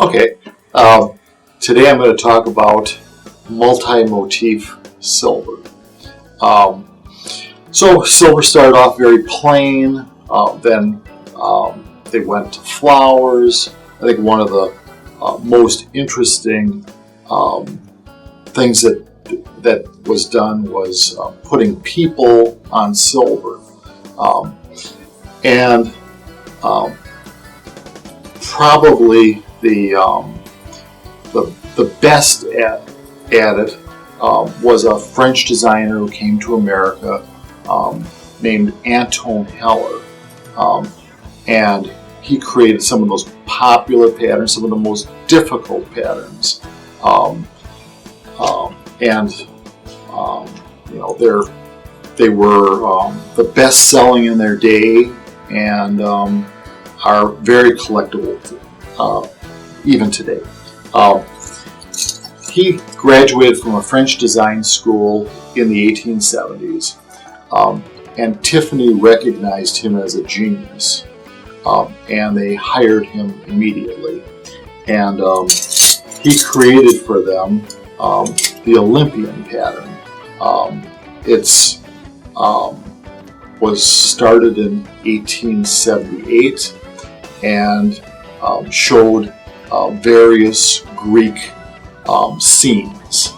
Okay, today I'm going to talk about multi-motif silver. So silver started off very plain, then they went to flowers. I think one of the most interesting things that was done was putting people on silver. And probably the best at it was a French designer who came to America named Antoine Heller, and he created some of the most popular patterns, some of the most difficult patterns, they were the best selling in their day, and are very collectible even today. He graduated from a French design school in the 1870s, and Tiffany recognized him as a genius, and they hired him immediately. And he created for them the Olympian pattern. It's was started in 1878 and showed various Greek scenes.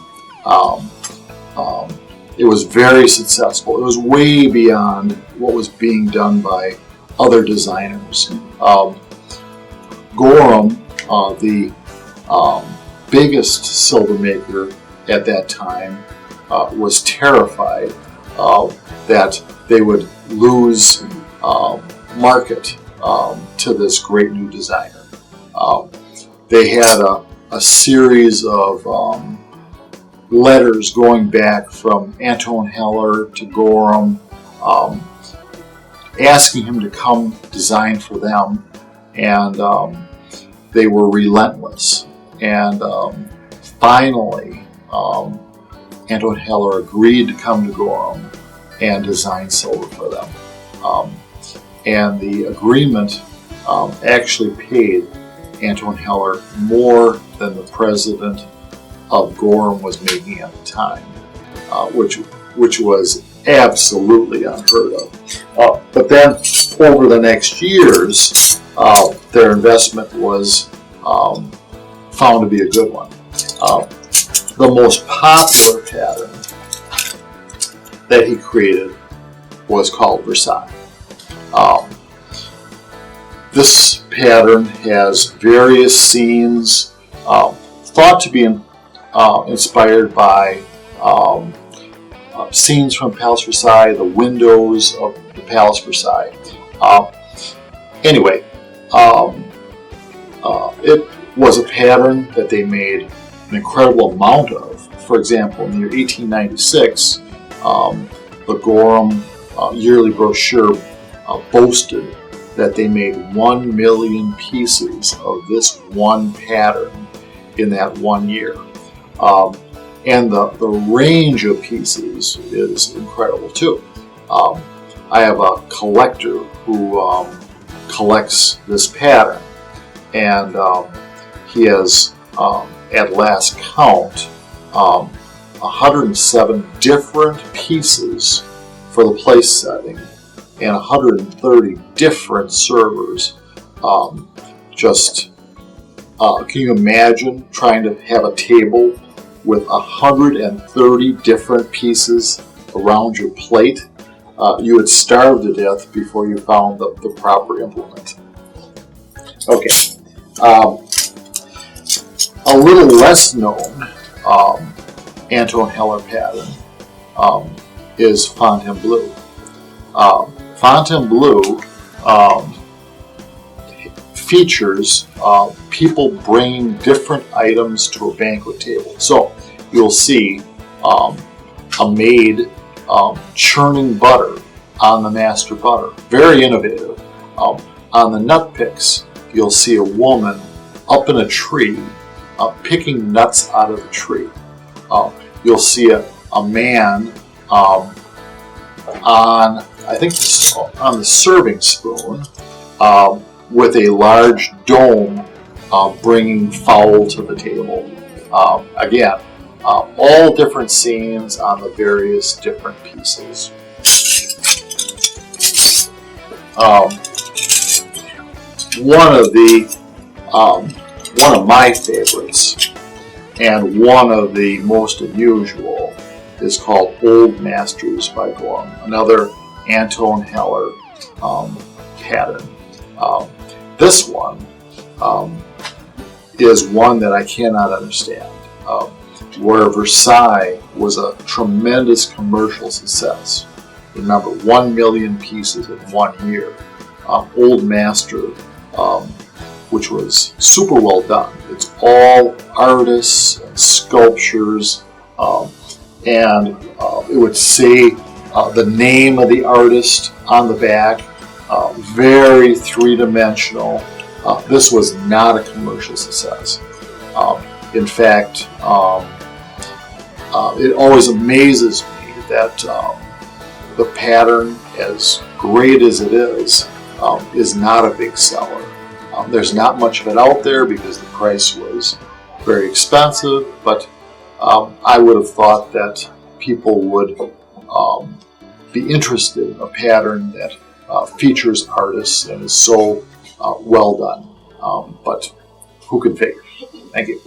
It was very successful. It was way beyond what was being done by other designers. Gorham, the biggest silver maker at that time, was terrified that they would lose market to this great new designer. They had a series of letters going back from Antoine Heller to Gorham, asking him to come design for them, and they were relentless. And finally, Antoine Heller agreed to come to Gorham and design silver for them. And the agreement actually paid Antoine Heller more than the president of Gorham was making at the time, which was absolutely unheard of. But then over the next years, their investment was found to be a good one. The most popular pattern that he created was called Versailles. This pattern has various scenes thought to be inspired by scenes from Palace Versailles, the windows of the Palace Versailles. Anyway, it was a pattern that they made an incredible amount of. For example, in the year 1896, the Gorham yearly brochure boasted that they made 1 million pieces of this one pattern in that 1 year. And the range of pieces is incredible too. I have a collector who collects this pattern, and he has, at last count, 107 different pieces for the place setting and 130 different servers. Can you imagine trying to have a table with 130 different pieces around your plate? You would starve to death before you found the proper implement. Okay. A little less known Antoine Heller pattern is Fontainebleau. Fontainebleau features people bringing different items to a banquet table. So you'll see a maid churning butter on the master butter. Very innovative. On the nut picks, you'll see a woman up in a tree picking nuts out of the tree. You'll see a man on the serving spoon with a large dome bringing fowl to the table. Again, all different scenes on the various different pieces. One of my favorites, and one of the most unusual, is called Old Masters by Gorham, another Antoine Heller pattern. This one is one that I cannot understand. Where Versailles was a tremendous commercial success. Remember, 1 million pieces in 1 year. Old Master, which was super well done. It's all artists and sculptures, and it would say the name of the artist on the back. Very three-dimensional. This was not a commercial success. In fact, it always amazes me that the pattern, as great as it is not a big seller. There's not much of it out there because the price was very expensive, but I would have thought that people would be interested in a pattern that features artists and is so well done. But who can figure? Thank you.